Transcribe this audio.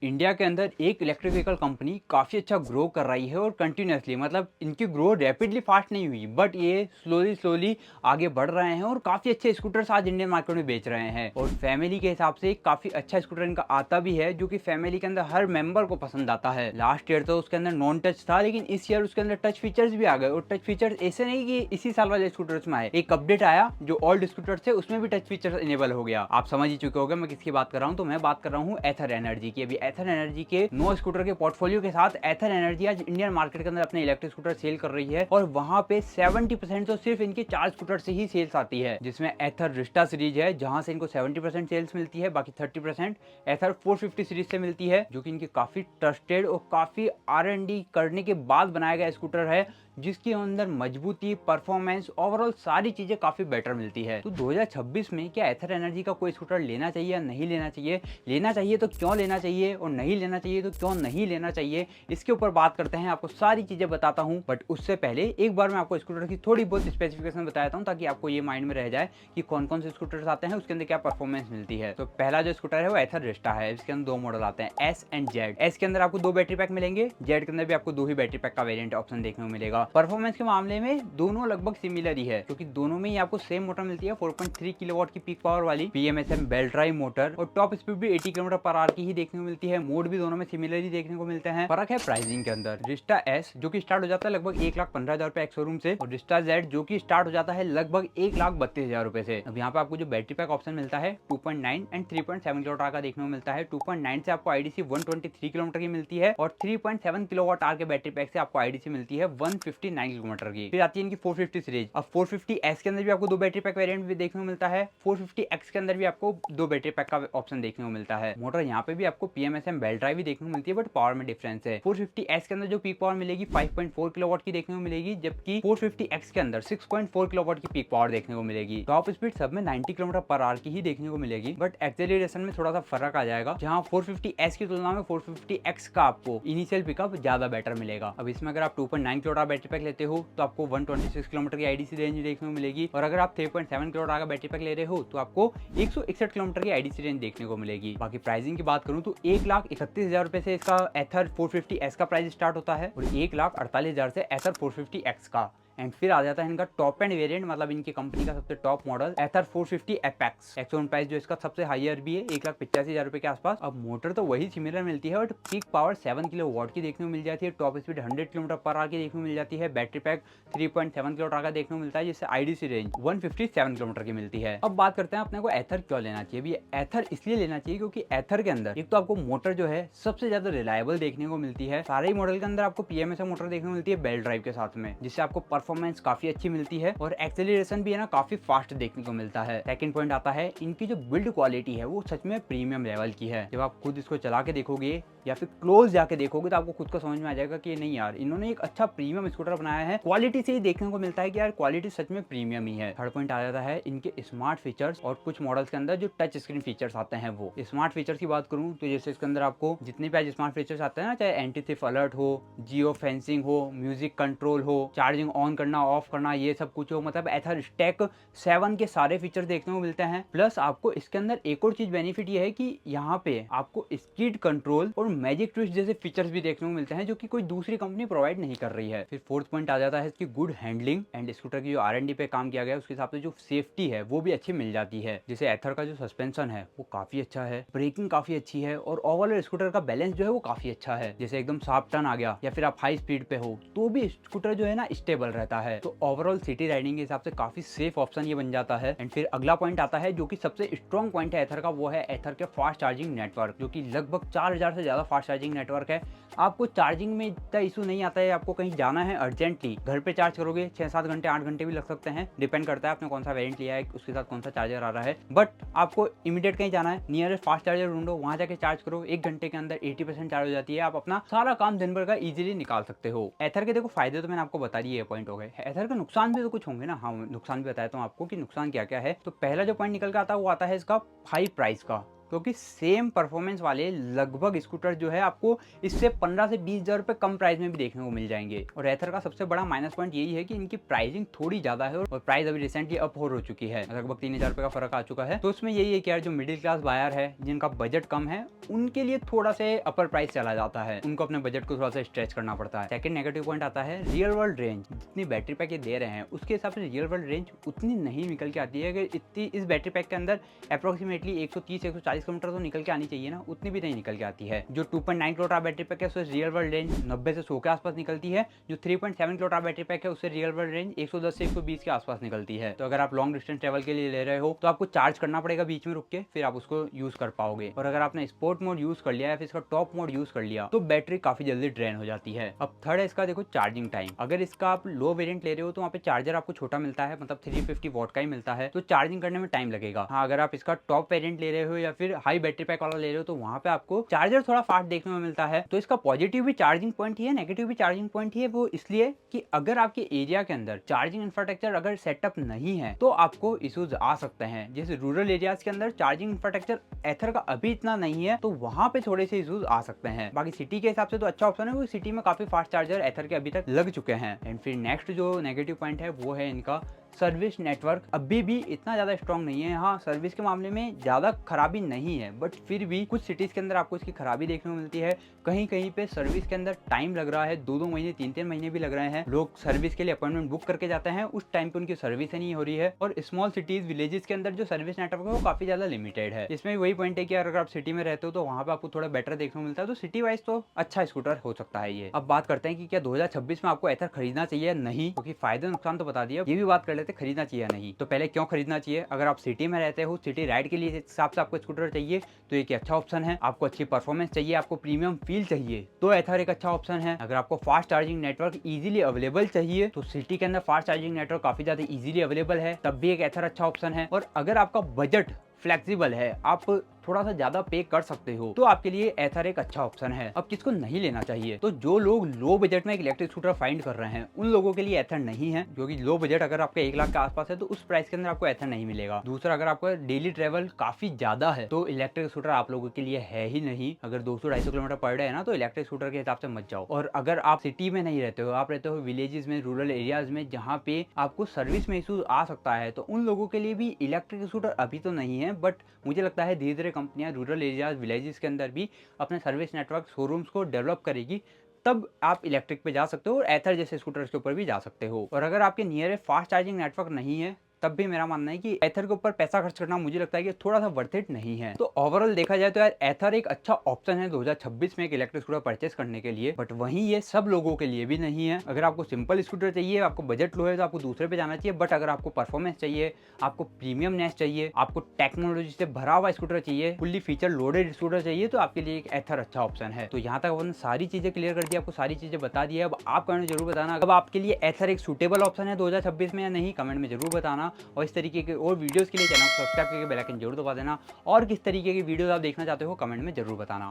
India के अंदर एक इलेक्ट्रिक व्हीकल कंपनी काफ़ी अच्छा ग्रो कर रही है और कंटिन्यूसली मतलब इनकी ग्रो रैपिडली फास्ट नहीं हुई बट ये स्लोली स्लोली आगे बढ़ रहे हैं और काफ़ी अच्छे स्कूटर्स आज इंडियन मार्केट में बेच रहे हैं। और फैमिली के हिसाब से काफ़ी अच्छा स्कूटर इनका आता भी है जो कि फैमिली के अंदर हर मेंबर को पसंद आता है। लास्ट ईयर तो उसके अंदर नॉन टच था लेकिन इस ईयर उसके अंदर टच फीचर्स भी आ गए। और टच फीचर्स ऐसे नहीं कि इसी साल वाले स्कूटर्स में आए, एक अपडेट आया जो ओल्ड स्कूटर्स थे उसमें भी टच फीचर्स इनेबल हो गया। आप समझ ही चुके होंगे मैं किसकी बात कर रहा हूँ। तो मैं बात कर रहा हूँ एथर एनर्जी की। अभी एथर एनर्जी के नो स्कूटर के पोर्टफोलियो के साथ एथर एनर्जी आज इंडियन मार्केट के अंदर अपने इलेक्ट्रिक स्कूटर सेल कर रही है और वहां पे 70% तो सिर्फ इनके 4 स्कूटर से ही सेल्स आती है, जिसमें एथर रिस्टा सीरीज है जहां से इनको 70% सेल्स मिलती है, बाकी 30% एथर 450 सीरीज से मिलती है जो कि इनकी काफी ट्रस्टेड और काफी R&D करने के बाद बनाया गया स्कूटर है जिसके अंदर मजबूती, परफॉर्मेंस, ओवरऑल सारी चीजें काफी बेटर मिलती है। तो 2026 में क्या एथर एनर्जी का कोई स्कूटर लेना चाहिए या नहीं लेना चाहिए, लेना चाहिए तो क्यों लेना चाहिए और नहीं लेना चाहिए तो क्यों नहीं लेना चाहिए, इसके ऊपर बात करते हैं। आपको सारी चीजें बताता हूं बट उससे पहले एक बार मैं आपको स्कूटर की थोड़ी बहुत स्पेसिफिकेशन बताता हूं ताकि आपको ये माइंड में रह जाए कि कौन कौन से स्कूटर्स आते हैं, उसके अंदर क्या परफॉर्मेंस मिलती है। तो पहला जो स्कूटर है वो एथर रिस्टा है। इसके अंदर दो मॉडल आते हैं, एस एंड जेड। एस के अंदर आपको 2 बैटरी पैक मिलेंगे, जेड के अंदर भी आपको 2 ही बैटरी पैक का वेरिएंट ऑप्शन देखने को मिलेगा। परफॉर्मेंस के मामले में दोनों लगभग सिमिलर ही है क्योंकि दोनों में ही आपको सेम मोटर मिलती है, 4.3 किलोवाट की पीक पावर वाली PMSM बेल्ट ड्राइव मोटर, और टॉप स्पीड भी 80 किलोमीटर पर आवर की ही देखने को मिलती है। मोड भी दोनों में सिमिलर ही देखने को मिलते हैं। फर्क है प्राइसिंग के अंदर। रिस्टा एस जो कि स्टार्ट हो जाता है लगभग 1,15,000 रुपए एक्सोरूम से, और रिस्टा जेड जो कि स्टार्ट हो जाता है लगभग 1,32,000 रुपए से। अब यहाँ पे आपको जो बैटरी पैक ऑप्शन मिलता है 2.9 एंड 3.7 किलोवाट का देखने को मिलता है। 2.9 से आपको IDC 123 किलोमीटर की मिलती है और 3.7 किलोवाट आवर के बैटरी पैक से आपको IDC मिलती है 159 किलोमीटर की। फिर आती है इनकी 450 सीरीज। अब 450S के अंदर भी आपको 2 बैटरी पैक वेरिएंट भी देखने को मिलता है, 450X के अंदर भी आपको 2 बैटरी पैक का ऑप्शन देखने को मिलता है। मोटर यहाँ पे भी आपको PMSM बेल्ट ड्राइव भी देखने को मिलती है बट पावर में डिफरेंस है। 450S के अंदर जो पीक पावर मिलेगी 5.4 किलोवाट की देखने को मिलेगी, जबकि 450X के अंदर 6.4 किलोवाट की पीक पावर देखने को मिलेगी। टॉप स्पीड सब में 90 किलोमीटर पर आवर की ही देखने को मिलेगी बट एक्सेलरेशन में थोड़ा सा फर्क आ जाएगा, जहां 450S की तुलना में 450X का आपको इनिशियल पिकअप ज्यादा बेटर मिलेगा। अब इसमें अगर आप 2.9 किलोवाट बैटरी पैक लेते हो तो आपको 126 किलोमीटर की IDC रेंज देखने को मिलेगी, और अगर आप 3.7 किलोवाट का बैटरी पैक ले रहे हो तो आपको 161 किलोमीटर की IDC रेंज देखने को मिलेगी। बाकी प्राइसिंग की बात करूं तो 1,31,000 रुपए से इसका एथर 450S का प्राइस स्टार्ट होता है और 1,48,000 से एथर 450X का। एंड फिर आ जाता है इनका टॉप एंड वेरिएंट, मतलब इनकी कंपनी का सबसे टॉप मॉडल एथर 450 एपेक्स। एक्चुअल प्राइस जो इसका सबसे हाईयर भी है 1,85,000 रुपए के आसपास। अब मोटर तो वही सिमिलर मिलती है बट पीक पावर 7 किलोवाट की देखने को मिल जाती है, top speed 100 kilometre per hour की देखने को मिल जाती है, बैटरी पैक 3.7 किलोवाट का देखने को मिलता है जिससे IDC रेंज 157 किलोमीटर की मिलती है। अब बात करते हैं अपने को एथर क्यों लेना चाहिए। भी एथर इसलिए लेना चाहिए क्योंकि एथर के अंदर एक तो आपको मोटर जो है सबसे ज्यादा रिलायबल देखने को मिलती है। सारे ही मॉडल के अंदर आपको PMSM मोटर देखने को मिलती है बेल्ट ड्राइव के साथ में, जिससे आपको परफॉर्मेंस काफी अच्छी मिलती है और एक्सेलरेशन भी है ना काफी फास्ट देखने को मिलता है। सेकंड पॉइंट आता है इनकी जो बिल्ड क्वालिटी है वो सच में प्रीमियम लेवल की है। जब आप खुद इसको चला के देखोगे या फिर क्लोज जाके देखोगे तो आपको खुद को समझ में आ जाएगा कि नहीं यार इन्होंने एक अच्छा प्रीमियम स्कूटर बनाया है। क्वालिटी से ही देखने को मिलता है कि यार क्वालिटी सच में प्रीमियम ही है। थर्ड पॉइंट आ जाता है इनके स्मार्ट फीचर्स और कुछ मॉडल्स के अंदर जो टच स्क्रीन फीचर्स आते हैं वो। स्मार्ट फीचर्स की बात करूं तो जैसे इसके अंदर आपको जितने भी आज स्मार्ट फीचर्स आते हैं ना, चाहे एंटी थीफ अलर्ट हो, जियो फेंसिंग हो, म्यूजिक कंट्रोल हो, चार्जिंग ऑन करना ऑफ करना, ये सब कुछ हो, मतलब एथर स्टैक 7 के सारे फीचर देखने को मिलते हैं। प्लस आपको इसके अंदर एक और चीज बेनिफिट ये है कि यहाँ पे आपको स्पीड कंट्रोल और मैजिक ट्विस्ट जैसे फीचर्स भी देखने को मिलते हैं जो कि कोई दूसरी कंपनी प्रोवाइड नहीं कर रही है। फिर फोर्थ पॉइंट आ जाता है इसकी गुड हैंडलिंग एंड स्कूटर की जो R&D पे काम किया गया है उसके हिसाब से जो सेफ्टी है वो भी अच्छी मिल जाती है। जैसे एथर का जो सस्पेंशन है वो काफी अच्छा है, ब्रेकिंग काफी अच्छी है और ओवरऑल स्कूटर का बैलेंस जो है वो काफी अच्छा है। जैसे एकदम शार्प टर्न आ गया या फिर आप हाई स्पीड पे हो तो भी स्कूटर जो है ना स्टेबल रहता है। तो ओवरऑल सिटी राइडिंग के हिसाब से काफी सेफ ऑप्शन ये बन जाता है। एंड फिर अगला पॉइंट आता है जो कि सबसे स्ट्रॉन्ग पॉइंट है एथर का, वो है एथर के फास्ट चार्जिंग नेटवर्क, जो कि लगभग 4,000 से ज्यादा फास्ट चार्जिंग नेटवर्क है। आपको चार्जिंग में इतना इशू नहीं आता है। आपको कहीं जाना है अर्जेंटली, घर पे चार्ज करोगे 6-7 घंटे 8 घंटे भी लग सकते हैं, डिपेंड करता है आपने कौन सा वेरिएंट लिया है उसके साथ कौन सा चार्जर आ रहा है। बट आपको इमीडिएट कहीं जाना है, नियरेस्ट फास्ट चार्जर ढूंढो, वहां जाके चार्ज करो, 1 घंटे के अंदर 80% चार्ज हो जाती है। आप अपना सारा काम दिन भर का इजीली निकाल सकते हो। एथर के देखो फायदे तो मैंने आपको बता दिए, पॉइंट हो गए। एथर के नुकसान भी तो कुछ होंगे ना। हाँ, नुकसान भी बताता हूँ आपको कि नुकसान क्या क्या है। तो पहला जो पॉइंट निकल के आता है वो आता है इसका हाई प्राइस का। क्योंकि सेम परफॉर्मेंस वाले लगभग स्कूटर जो है आपको इससे 15 से 20 हज़ार रुपये कम प्राइस में भी देखने को मिल जाएंगे। और एथर का सबसे बड़ा माइनस पॉइंट यही है कि इनकी प्राइसिंग थोड़ी ज़्यादा है और प्राइस अभी रिसेंटली अप हो चुकी है, लगभग 3000 रुपये का फर्क आ चुका है। तो उसमें यही है कि यार जो मिडिल क्लास बायर है, जिनका बजट कम है, उनके लिए थोड़ा से अपर प्राइस चला जाता है, उनको अपने बजट को थोड़ा सा स्ट्रेच करना पड़ता है। सेकंड नेगेटिव पॉइंट आता है रियल वर्ल्ड रेंज। जितनी बैटरी पैक ये दे रहे हैं उसके हिसाब से रियल वर्ल्ड रेंज उतनी नहीं निकल के आती है। अगर इतनी इस बैटरी पैक के अंदर अप्रोक्सीमेटली 130-140 किलोमीटर तो निकल के आनी चाहिए ना, उतनी भी नहीं निकल के आती है। जो 2.9 किलोमीटर बैटरी पैक है उससे रियल वर्ल्ड रेंज 90 से 100 के आसपास निकलती है। जो 3.7 किलोमीटर बैटरी पैक है उससे रियल वर्ल्ड रेंज 110 से 120 के आसपास निकलती है। तो अगर आप लॉन्ग डिस्टेंस ट्रेवल के लिए ले रहे हो तो आपको चार्ज करना पड़ेगा बीच में रुक के, फिर आप उसको यूज कर पाओगे। और अगर आपने स्पोर्ट मोड यूज कर लिया है, फिर इसका टॉप मोड यूज कर लिया, तो बैटरी काफी जल्दी ड्रेन हो जाती है। अब थर्ड है इसका देखो चार्जिंग टाइम। अगर इसका आप लो वेरिएंट ले रहे हो तो वहाँ पे चार्जर आपको छोटा मिलता है, मतलब 350 वॉट का ही मिलता है, तो चार्जिंग करने में टाइम लगेगा। हाँ, अगर आप इसका टॉप वेरिएंट ले रहे हो या फिर हाई बैटरी पैक वाला ले रहे हो तो वहाँ पे आपको चार्जर थोड़ा फास्ट देखने में मिलता है। तो इसका पॉजिटिव भी चार्जिंग पॉइंट ही है, नेगेटिव भी चार्जिंग पॉइंट ही है। वो इसलिए कि अगर आपके एरिया के अंदर चार्जिंग इंफ्रास्ट्रक्चर अगर सेटअप नहीं है तो आपको इश्यूज आ सकते हैं। जैसे रूरल एरियाज के अंदर चार्जिंग इंफ्रास्ट्रक्चर एथर का अभी इतना नहीं है, तो वहां पे थोड़े से इश्यूज आ सकते हैं। बाकी सिटी के हिसाब से तो अच्छा ऑप्शन है, वो सिटी में काफी फास्ट चार्जर एथर के अभी तक लग चुके हैं। एंड फिर नेक्स्ट जो नेगेटिव पॉइंट है वो है इनका सर्विस नेटवर्क। अभी भी इतना ज़्यादा स्ट्रॉन्ग नहीं है। हाँ, सर्विस के मामले में ज़्यादा खराबी नहीं है, बट फिर भी कुछ सिटीज़ के अंदर आपको इसकी खराबी देखने को मिलती है। कहीं कहीं पे सर्विस के अंदर टाइम लग रहा है, 2-2 महीने 3-3 महीने भी लग रहे हैं। लोग सर्विस के लिए अपॉइंटमेंट बुक करके जाते हैं, उस टाइम पे उनकी सर्विस नहीं हो रही है। और स्मॉल सिटीज़ विलेजेस के अंदर जो सर्विस नेटवर्क है वो काफ़ी ज़्यादा लिमिटेड है। इसमें वही पॉइंट है कि अगर आप सिटी में रहते हो तो वहाँ पे आपको थोड़ा बेटर देखने को मिलता है। तो सिटी वाइज तो अच्छा स्कूटर हो सकता है ये। अब बात करते हैं कि क्या 2026 में आपको एथर खरीदना चाहिए या नहीं, क्योंकि फायदे नुकसान तो बता दिया, ये भी बात कर लेते खरीदना चाहिए या नहीं। तो पहले क्यों खरीदना चाहिए? अगर आप सिटी में रहते हो, सिटी राइड के लिए हिसाब से आपको स्कूटर चाहिए तो एक अच्छा ऑप्शन है। आपको अच्छी परफॉर्मेंस चाहिए, आपको प्रीमियम फील चाहिए तो एथर एक अच्छा ऑप्शन है। अगर आपको fast charging network easily available चाहिए तो सिटी के अंदर फास्ट चार्जिंग नेटवर्क काफी ज्यादा इजीली अवेलेबल है, तब भी एक एथर अच्छा ऑप्शन है। और अगर आपका बजट फ्लेक्सिबल है, आप थोड़ा सा ज्यादा पे कर सकते हो, तो आपके लिए एथर एक अच्छा ऑप्शन है। अब किसको नहीं लेना चाहिए? तो जो लोग लो बजट में एक इलेक्ट्रिक स्कूटर फाइंड कर रहे हैं उन लोगों के लिए एथर नहीं है, क्योंकि लो बजट अगर आपका 1 लाख के आसपास है तो उस प्राइस के अंदर आपको एथर नहीं मिलेगा। दूसरा, अगर आपका डेली ट्रेवल काफी ज्यादा है तो इलेक्ट्रिक स्कूटर आप लोगों के लिए है ही नहीं। अगर 200-250 किलोमीटर पर डे है ना, तो इलेक्ट्रिक स्कूटर के हिसाब से मत जाओ। और अगर आप सिटी में नहीं रहते हो, आप रहते हो विलेजेस में, रूरल एरियाज में, जहाँ पे आपको सर्विस में इशूज आ सकता है, तो उन लोगों के लिए भी इलेक्ट्रिक स्कूटर अभी तो नहीं है। बट मुझे लगता है धीरे धीरे कंपनियां रूरल एरियाज, विलेजेस के अंदर भी अपने सर्विस नेटवर्क, शोरूम्स को डेवलप करेगी, तब आप इलेक्ट्रिक पे जा सकते हो और एथर जैसे स्कूटर्स के ऊपर भी जा सकते हो। और अगर आपके नियर फास्ट चार्जिंग नेटवर्क नहीं है तब भी मेरा मानना है कि एथर के ऊपर पैसा खर्च करना मुझे लगता है कि थोड़ा सा वर्थ इट नहीं है। तो ओवरऑल देखा जाए तो यार एथर एक अच्छा ऑप्शन है 2026 में एक इलेक्ट्रिक स्कूटर परचेस करने के लिए, बट वहीं ये सब लोगों के लिए भी नहीं है। अगर आपको सिंपल स्कूटर चाहिए, आपको बजट लो है, तो आपको दूसरे पे जाना चाहिए। बट अगर आपको परफॉर्मेंस चाहिए, आपको प्रीमियमनेस चाहिए, आपको टेक्नोलॉजी से भरा हुआ स्कूटर चाहिए, फुल्ली फीचर लोडेड स्कूटर चाहिए, तो आपके लिए एक एथर अच्छा ऑप्शन है। तो यहाँ तक अपन सारी चीजें क्लियर कर दी, आपको सारी चीजें बता दी है। अब आप कमेंट में जरूर बताना अब आपके लिए एथर एक सूटेबल ऑप्शन है 2026 में या नहीं, कमेंट में जरूर बताना। और इस तरीके और वीडियोस के लिए चैनल को सब्सक्राइब करके बेल आइकन जरूर दबा देना। और किस तरीके की वीडियोस आप देखना चाहते हो कमेंट में जरूर बताना।